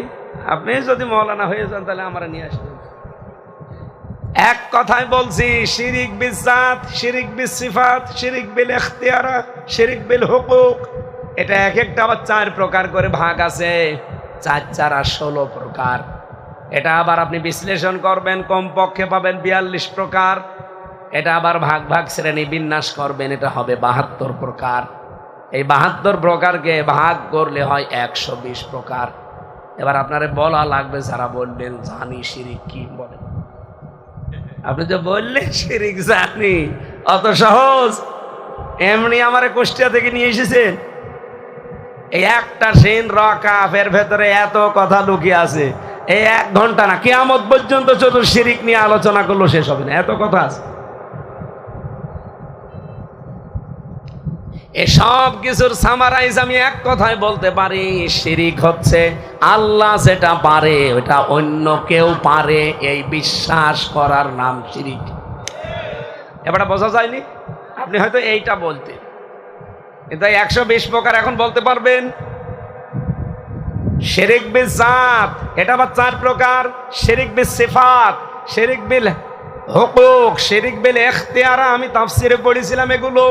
আপনি যদি মওলানা হয়ে যান তাহলে আমরা নিয়ে আসবেন। এক কথায় বলছি, শিরিক বিল জাত, শিরিক বিল সিফাত, শিরিক বিল ইখতিয়ারা, শিরিক বিল হুকুক, এটা এক একটা আবার 4 প্রকার করে ভাগ আছে। 4 4 আর 16 প্রকার। এটা আবার আপনি বিশ্লেষণ করবেন, কমপক্ষে পাবেন 42 প্রকার। এটা আবার ভাগ ভাগ শ্রেণী বিন্যাস করবেন, এটা হবে 72 প্রকার। এই 72 প্রকারকে ভাগ করলে হয় 120 প্রকার। এবার আপনারে বলা লাগবে, যারা বললেন জানি শিরিক কি, বলেন। আপনি যে বললেন শিরিক জানি, অত সহজ? এমনি আমার কুষ্টিয়া থেকে নিয়ে এসেছেন? এই একটা সিন রকাফ, এর ভেতরে এত কথা লুকিয়ে আছে। এই 1 ঘন্টা না, কিয়ামত পর্যন্ত চতুর শিরিক নিয়ে আলোচনা করলো শেষ হবে না, এত কথা আছে। এসব কিছুর সামারাইজ আমি এক কথায় বলতে পারি, শিরিক হচ্ছে আল্লাহ যেটা পারে ওটা অন্য কেউ পারে, এই বিশ্বাস করার নাম শিরিক। এবারে বোঝা যায়নি? আপনি হয়তো এইটা বলতেন, কিন্তু 120 প্রকার এখন বলতে পারবেন। শিরিক বিল জাত, এটা আবার 4 প্রকার। শিরিক বিল সিফাত, শিরিক বিল হুকুক, শিরিক বিল ইখতিয়ারা, আমি তাফসিরে পড়েছিলাম এগুলো।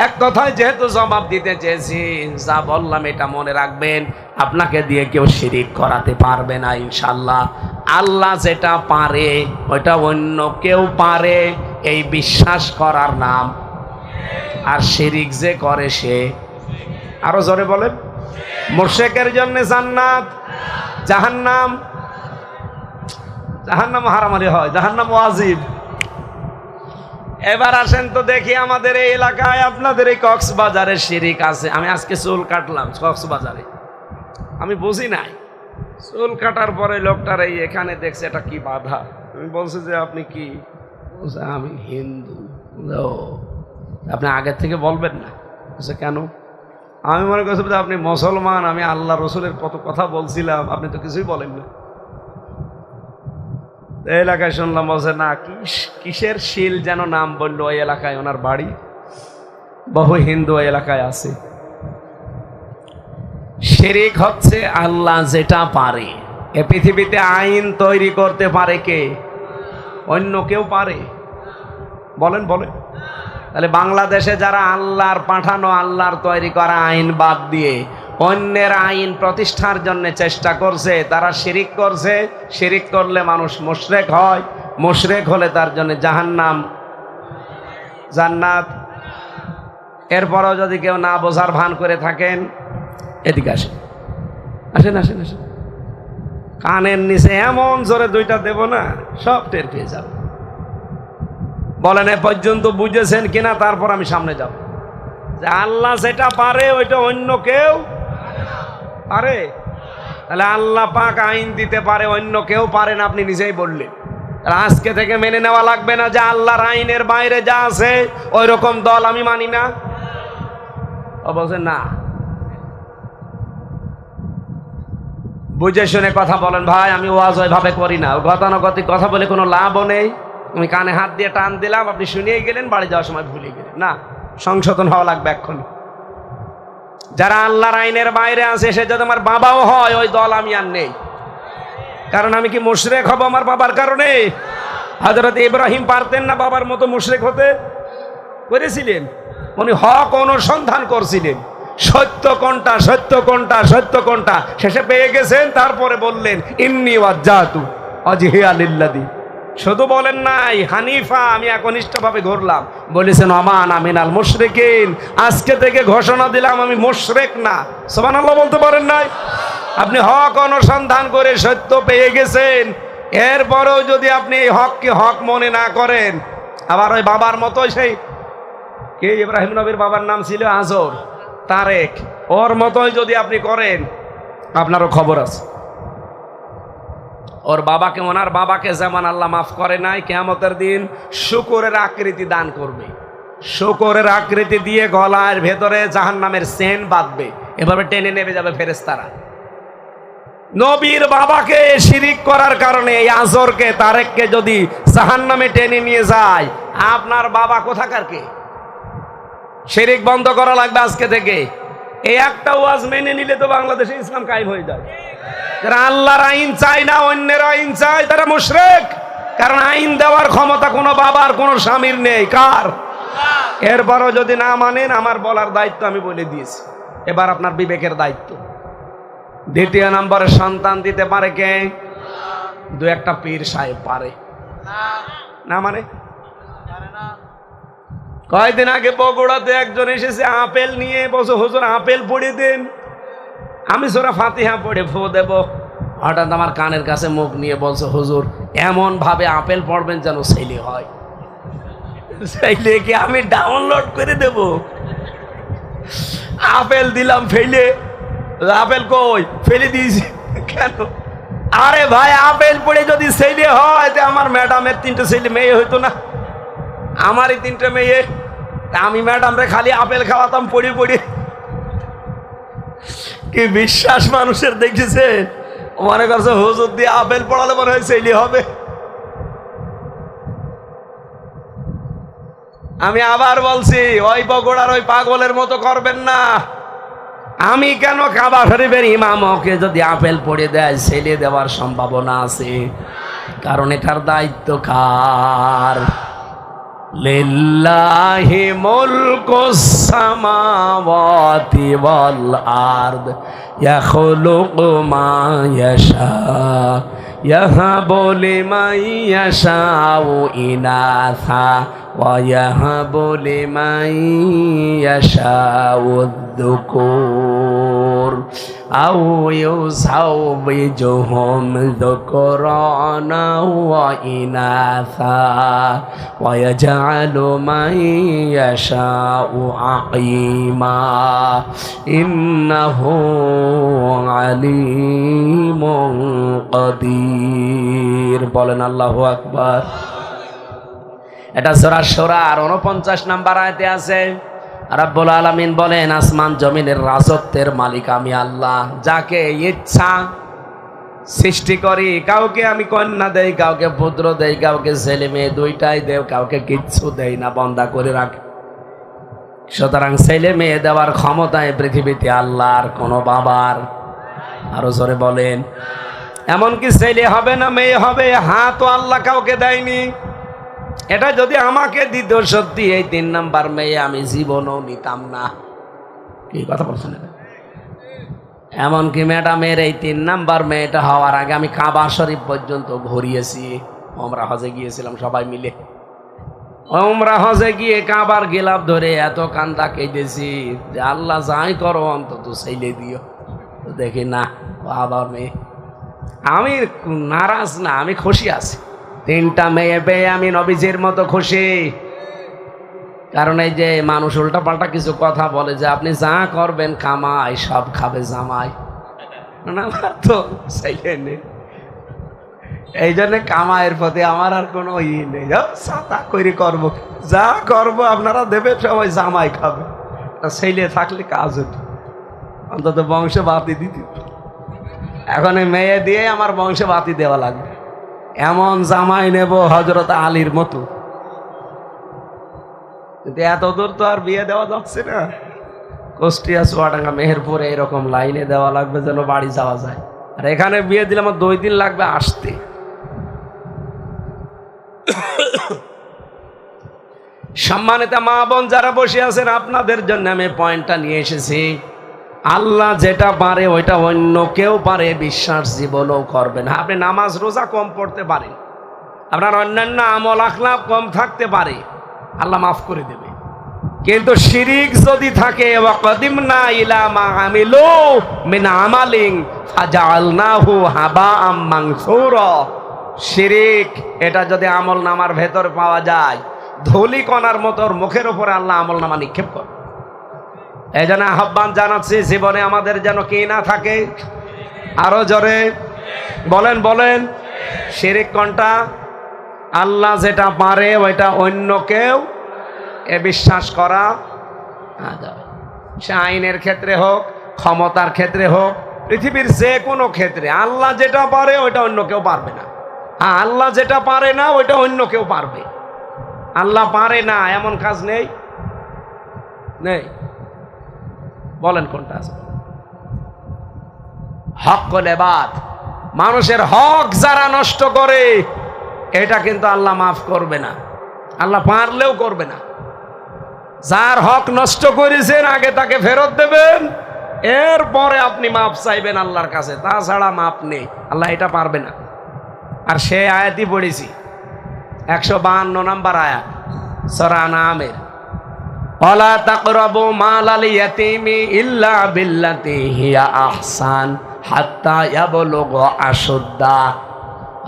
এক কথায় যেহেতু জবাব দিতে চেয়েছি, যা বললাম এটা মনে রাখবেন। আপনাকে দিয়ে কেউ শিরিক করাতে পারবে না ইনশাল্লাহ। আল্লাহ যেটা পারে ওইটা অন্য কেউ পারে, এই বিশ্বাস করার নাম। আর শিরিক যে করে সে, আরো জোরে বলেন, মুশরিকের জন্য জান্নাত, জাহান্নাম। জাহান্নাম হারামারি হয়, জাহান্নাম ওয়াজিব। এবার আসেন তো দেখি, আমাদের এই এলাকায় আপনাদের এই কক্সবাজারে শিরিক আছে। আমি আজকে চুল কাটলাম কক্সবাজারে, আমি বুঝি নাই। চুল কাটার পরে লোকটার এই এখানে দেখছে এটা কি বাধা। আমি বলছি যে আপনি কি? বলছে আমি হিন্দু। আপনি আগের থেকে বলবেন না? বলছে কেন? আমি মনে করছি যে আপনি মুসলমান, আমি আল্লাহ রসুলের কত কথা বলছিলাম, আপনি তো কিছুই বলেন না। এলাকায় শুনলাম বলছে না, কিসের শিল যেন নাম বললো, ওই এলাকায় ওনার বাড়ি, বহু হিন্দু ওই এলাকায় আছে। শিরিক হচ্ছে আল্লাহ যেটা পারে। এ পৃথিবীতে আইন তৈরি করতে পারে কে? অন্য কেউ পারে? বলেন বলেন। তাহলে বাংলাদেশে যারা আল্লাহর পাঠানো, আল্লাহর তৈরি করা আইন বাদ দিয়ে অন্যের আইন প্রতিষ্ঠার জন্য চেষ্টা করছে, তারা শিরিক করছে। শিরিক করলে মানুষ মুশরিক হয়, মুশরিক হলে তার জন্য জাহান্নাম, জান্নাত। এরপরও যদি কেউ না বোঝার ভান করে থাকেন, এদিকে আসেন, আসেন আসেন আসেন। কানের নিচে এমন জোরে 2টা দেব না, সব টের পেয়ে যাবে। বলেন এ পর্যন্ত বুঝেছেন কিনা, তারপর আমি সামনে যাব। যে আল্লাহ যেটা পারে ওইটা অন্য কেউ পারে। তাহলে আল্লাহ পাক আইন দিতে পারে, অন্য কেউ পারে না, আপনি নিজেই বললেন। আজকে থেকে মেনে নেওয়া লাগবে না যে আল্লাহর আইনের বাইরে যা আছে ওই রকম দল আমি মানি না। ও বলছে না, বুঝে শুনে কথা বলেন ভাই। আমি ওয়াজ ওইভাবে করি না, গতানুগতিক কথা বলে কোনো লাভও নেই। আমি কানে হাত দিয়ে টান দিলাম, আপনি শুনিয়ে গেলেন, বাড়ি যাওয়ার সময় ভুলে গেলেন। না, সংশোধন হওয়া লাগবে এক্ষুনি। যারা আল্লাহর আইনের বাইরে আছে, সে যদি আমার বাবাও হয়, ওই দল আমি আর নেই। কারণ আমি কি মুশরিক হব আমার বাবার কারণে? হযরত ইব্রাহিম পারতেন না বাবার মতো মুশরিক হতে? করেছিলেন। উনি হক অনুসন্ধান করছিলেন, সত্য কোনটা, সত্য কোনটা, সত্য কোনটা, শেষে পেয়ে গেছেন। তারপরে বললেন ইন্নী ওয়াজ্জাহতু ওয়াজহিয়া লিল্লাযী। শুধু বলেন নাই হানিফা, আমি একনিষ্ঠভাবে ঘুরলাম। বলেছেন আমান আমিনাল মুশরিকিন, আজকে থেকে ঘোষণা দিলাম আমি মুশরিক না। সুবহানাল্লাহ বলতে পারেন নাই? আপনি হক অনুসন্ধান করে সত্য পেয়ে গেছেন, এরপরেও যদি আপনি এই হককে হক মনে না করেন, আবার ওই বাবার মতো, সেই কে ইব্রাহিম নবীর বাবার নাম ছিল আজর, তারেক, ওর মতোই যদি আপনি করেন আপনারও খবর আছে। ওর বাবাকে, ওনার বাবাকে যেমন আল্লাহ মাফ করে নাই, কিয়ামতের দিন শুকরের আকৃতি দান করবে, শুকরের আকৃতি দিয়ে গলার ভেতরে জাহান্নামের সেন বাঁধবে, এভাবে টেনে নেমে যাবে ফেরেশতারা। নবীর বাবাকে শিরিক করার কারণে এই আজরকে, তারেককে যদি জাহান্নামে টেনে নিয়ে যায়, আপনার বাবা কোথাকার কে? শিরিক বন্ধ করা লাগবে আজকে থেকে। এই একটা ওয়াজ মেনে নিলে তো বাংলাদেশে ইসলাম কায়েম হয়ে যায়। যারা আল্লাহর আইন চায় না, অন্যের আইন চায়, তারা মুশরিক। কারণ আইন দেওয়ার ক্ষমতা কোনো বাবার, কোনো স্বামীর নেই। কার? এরপরও যদি না মানেন, আমার বলার দায়িত্ব আমি বলে দিয়েছি, এবার আপনার বিবেকের দায়িত্ব। দ্বিতীয় নম্বরে সন্তান দিতে পারে কে? দু একটা পীর সাহেব পারে না? মানে কয়েকদিন আগে বগুড়াতে একজন এসেছে আপেল নিয়ে, বলছে হুজুর আপেল পড়ে দেন। আমি সূরা ফাতিহা পড়ে ফু দেব, হঠাৎ আমার কানের কাছে মুখ নিয়ে বলছে হুজুর এমন ভাবে আপেল পড়বেন যেন ছেলে হয়। ছেলে কি আমি ডাউনলোড করে দেব? আপেল দিলাম ফেলে, আপেল কই? ফেলে দিয়েছি। কেন? আরে ভাই, আপেল পড়ে যদি ছেলে হয় তো আমার ম্যাডামের 3টে ছেলে মেয়ে হইতো না? আমারই 3টে মেয়ে, আমি ম্যাডামরে খালি আপেল খাওয়াতাম পড়ে পড়ে। কি বিশ্বাস মানুষের দেখেছেন? মনে করছে হুজুর দিয়ে আপেল পড়ালে মনে হয় ছেলে হবে। আমি আবার বলছি, ওই বগুড়ার ওই পাগলের মতো করবেন না। আমি কেন কাবা শরীফের ইমামকে যদি আপেল পড়ে দেয়, ছেলে দেওয়ার সম্ভাবনা আছে। কারণ এটার দায়িত্ব কার? লিল্লাহি মুলকুস সামাওয়াতি ওয়াল আরদ ইয়াখলুকু মা ইয়াশা ইয়াহাবু লিমান ইয়াশাউ ইনাসা ওয়া ইয়াহাবু লিমান ইয়াশাউ যুকুর আও ইউযাওবিজুহুম যুকরানা ওয়া ইনাসা ওয়া ইয়াজআলু মান ইয়াশাউ আকীমা ইন্নাহু আলীমুন কাদির। বলেন আল্লাহু আকবার। এটা সূরা শুরার 49 নম্বর আয়াতে আছে। রাব্বুল আলামিন বলেন, আসমান জমিনের রাজত্বের মালিক আমি আল্লাহ, যাকে ইচ্ছা সৃষ্টি করি। কাউকে আমি কন্যা দেই, কাউকে পুত্র দেই, কাউকে ছেলে মেয়ে দুইটাই দেই, কাউকে কিচ্ছু দেই না, বন্দা করে রাখি। সুতরাং ছেলে মেয়ে দেওয়ার ক্ষমতায় পৃথিবীতে আল্লাহর কোনো বাবার। আরো জোরে বলেন। এমনকি ছেলে হবে না মেয়ে হবে, তো আল্লাহ কাউকে দেয়নি। এটা যদি আমাকে দিত সত্যি, এই 3 নাম্বার মেয়ে আমি জীবনও নিতাম না। কি কথা বলছেন? এমনকি ম্যাডামের এই 3 নাম্বার মেয়েটা হওয়ার আগে আমি কাবা শরীফ পর্যন্ত ঘুরিয়েছি। আমরা হজে গিয়েছিলাম সবাই মিলে। আমরা হজে গিয়ে কাবার গিলাফ ধরে এত কান্দা কেঁদেছি যে আল্লাহ যাই করো অন্তত ছেলে দিও। দেখি না, আবার মেয়ে। আমি নারাজ না, আমি খুশি আছি। 3টা মেয়ে পেয়ে আমি নবীজির মতো খুশি। কারণ এই যে মানুষ উল্টা পাল্টা কিছু কথা বলে যে আপনি যা করবেন কামাই, সব খাবে জামাই। না, তো ছেলে নেই, এই জন্য কামাইয়ের প্রতি আমার আর কোনো নেই। সাতা করে করবো, যা করবো আপনারা দেবে, সবাই জামাই খাবে। ছেলে থাকলে কাজ হতো, অন্তত বংশে বাতি দিতে। এখন মেয়ে দিয়ে আমার বংশে বাতি দেওয়া লাগবে। এমন জামাই নেব হযরত আলীর মতো। কিন্তু এত দূর তো আর বিয়ে দেওয়া যাচ্ছে না। কুষ্টিয়া, চুয়াডাঙ্গা, মেহেরপুরে এরকম লাইনে দেওয়া লাগবে যেন বাড়ি যাওয়া যায়। আর এখানে বিয়ে দিলে আমার 2 দিন লাগবে আসতে। সম্মানিত মা বোন যারা বসে আছেন, আপনাদের জন্য আমি পয়েন্টটা নিয়ে এসেছি। আল্লাহ যেটা পারে ওইটা অন্য কেউ পারে বিশ্বাস জীবনও করবেন। আপনি নামাজ রোজা কম পড়তে পারেন, আপনার অন্যান্য আমল আখলাক কম থাকতে পারে, আল্লাহ মাফ করে দেবে। কিন্তু শিরিক যদি থাকে, ওয়াকাদিমনা ইলা মা আমিলু মিন আমালিন ফাজআলনাহু হাবাআম মানসুরা। শিরিক এটা যদি আমল নামার ভেতর পাওয়া যায়, ধুলি কণার মতো মুখের উপরে আল্লাহ আমল নামা নিক্ষেপ করে। এই জন্য আহ্বান জানাচ্ছি, জীবনে আমাদের যেন কি না থাকে, আরো জোরে বলেন বলেন। শিরিক কোনটা? আল্লাহ যেটা পারে ওইটা অন্য কেউ এ বিশ্বাস করা না যাবে। সে আইনের ক্ষেত্রে হোক, ক্ষমতার ক্ষেত্রে হোক, পৃথিবীর যে কোনো ক্ষেত্রে আল্লাহ যেটা পারে ওইটা অন্য কেউ পারবে না। আল্লাহ যেটা পারে না ওইটা অন্য কেউ পারবে। আল্লাহ পারে না এমন কাজ নেই, নেই। বলেন কোনটা আছে? হক লেবাদ, মানুষের হক যারা নষ্ট করে এটা কিন্তু আল্লাহ মাফ করবে না, আল্লাহ পারলেও করবে না। যার হক নষ্ট করেছেন আগে তাকে ফেরত দেবেন, এরপরে আপনি মাফ চাইবেন আল্লাহর কাছে, তাছাড়া মাফ নেই। আল্লাহ এটা পারবে না। আর সে আয়াতই পড়েছি 152 নম্বর আয়াত সূরা আনআমের, ওয়ালা তাকরাবু মালাল ইয়াতীমি ইল্লা বিল্লাতি হিয়া আহসান হাত্তা ইয়াবলুগা আশুদ্দা।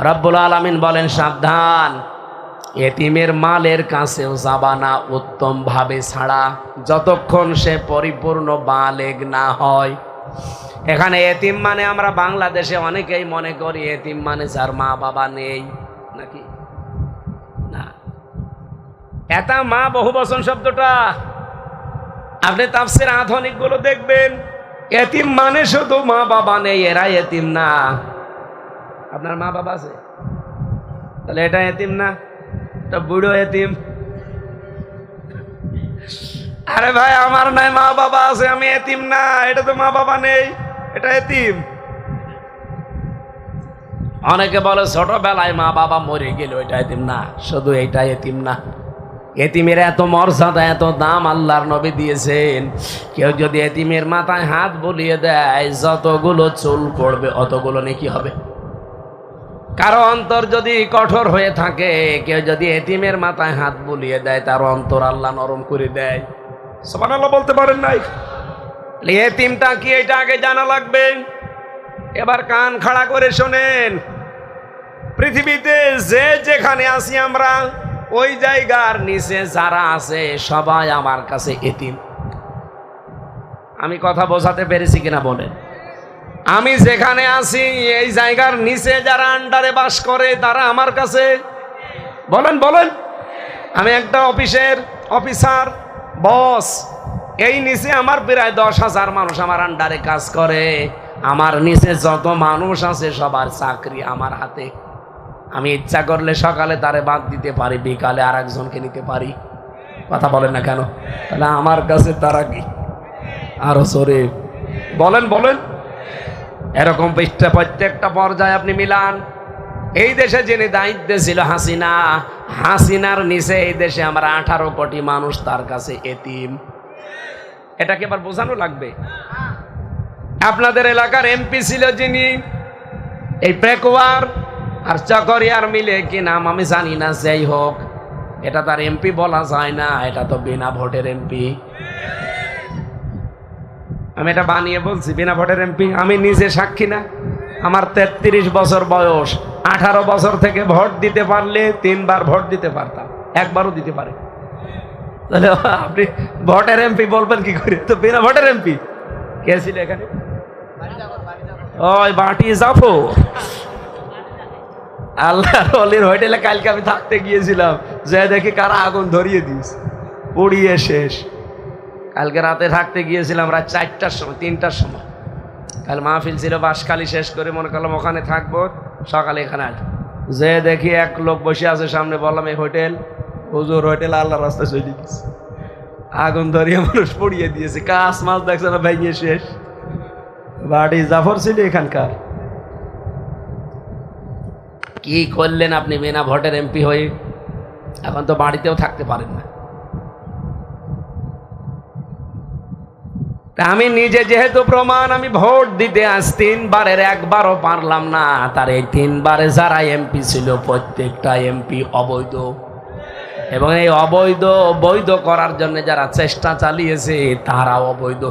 রব্বুল আলামিন বলেন, সাবধান, এতিমের মালের কাছেও যাবা না উত্তম ভাবে ছাড়া, যতক্ষণ সে পরিপূর্ণ বালেগ না হয়। এখানে এতিম মানে আমরা বাংলাদেশে অনেকেই মনে করি এতিম মানে যার মা বাবা নেই, নাকি না? এটা মা বহুবচন শব্দটা আপনি তাফসীর আধুনিক গুলো দেখবেন, এতিম মানে শুধু মা বাবা নেই, এরা এতিম না। আপনার মা বাবা আছে, তাহলে এটা এতিম না, এটা বুড়ো এতিম। আরে ভাই, আমার নাই মা বাবা আছে, আমি এতিম না, এটা তো মা বাবা নেই, এটা এতিম। অনেকে বলে ছোটবেলায় মা বাবা মরে গেল, এটা এতিম না, শুধু এইটা এতিম না। এতিমের এত মর্যাদা, এত দাম আল্লাহর নবী দিয়েছেন। কেউ যদি এতিমের মাথায় হাত বুলিয়ে দেয়, যতগুলো চুল পড়বে অতগুলো নেকি হবে। কারো অন্তর যদি কঠোর হয়ে থাকে, কেউ যদি এতিমের মাথায় হাত বুলিয়ে দেয়, তার অন্তর আল্লাহ নরম করে দেয়। সুবহানাল্লাহ বলতে পারেন নাই? এতিমটা কি এটা আগে জানা লাগবে। এবার কান খাড়া করে শোনেন, পৃথিবীতে যে যেখানে আছি আমরা, ওই জায়গার নিচে যারা আছে সবাই আমার কাছে এতিম। আমি কথা বোঝাতে পেরেছি কিনা বলেন? আমি যেখানে আছি এই জায়গার নিচে যারা আন্ডারে বাস করে তারা আমার কাছে, বলেন বলেন। আমি একটা অফিসের অফিসার, বস, এই নিচে আমার প্রায় 10,000 মানুষ আমার আন্ডারে কাজ করে। আমার নিচে যত মানুষ আছে সবার চাকরি আমার হাতে। আমি ইচ্ছা করলে সকালে তারে বাদ দিতে পারি, বিকালে আর একজনকে নিতে পারি। কথা বলেন না কেন? তাহলে আমার কাছে তারা কি? আরো জোরে বলেন বলেন। এরকম প্রত্যেকটা পর্যায়ে আপনি মিলান। এই দেশে যিনি দায়িত্বে ছিল হাসিনা, হাসিনার নিচে এই দেশে আমরা 18 কোটি মানুষ তার কাছে এতিম। এটাকে আবার বোঝানো লাগবে। আপনাদের এলাকার এমপি ছিল যিনি, এই পেকুয়ার আর চকরিয়ার মিলে কি নাম আমি জানি না, যাই হোক, এটা তার এমপি বলা যায় না, এটা তো বিনা ভোটের এমপি। আমি এটা বানিয়ে বলছি বিনা ভোটের এমপি। আমি নিজে সাক্ষী না, আমার 33 বছর বয়স, 18 বছর থেকে ভোট দিতে পারলে 3 বার ভোট দিতে পারতাম, একবারও দিতে পারে। তাহলে আপনি ভোটের এমপি বলবেন কি করে? তো বিনা ভোটের এমপি কে ছিল এখানে? ওই বাটি যাবো আল্লাহর ওলির হোটেলে কালকে আমি থাকতে গিয়েছিলাম, যে দেখি কারা আগুন ধরিয়ে দিয়েছে, পুড়িয়ে শেষ। কালকে রাতে থাকতে গিয়েছিলাম রাত 4টার সময়, 3টার সময়। কাল মাহফিল ছিল বাঁশখালী, শেষ করে মনে করলাম ওখানে থাকবো, সকালে এখানে আসবো। যে দেখি এক লোক বসে আছে সামনে, বললাম এই হোটেল, হুজুর হোটেল আল্লাহর রাস্তায় চলে দিয়েছে, আগুন ধরিয়ে মানুষ পুড়িয়ে দিয়েছে, কাজ মাছ দেখছে না, ভেঙে শেষ। বাড়ি জাফর ছিল এখানকার। কি করলেন আপনি বিনা ভোটের এমপি হয়ে? এখন তো বাড়িতেও থাকতে পারেন না। আমি নিজে যেহেতু প্রমাণ, আমি ভোট দিতে আজ 3 বারের একবারও পারলাম না। তার এই 3 বারে যারা এমপি ছিল প্রত্যেকটা এমপি অবৈধ, এবং এই অবৈধ বৈধ করার জন্য যারা চেষ্টা চালিয়েছে তারা অবৈধ।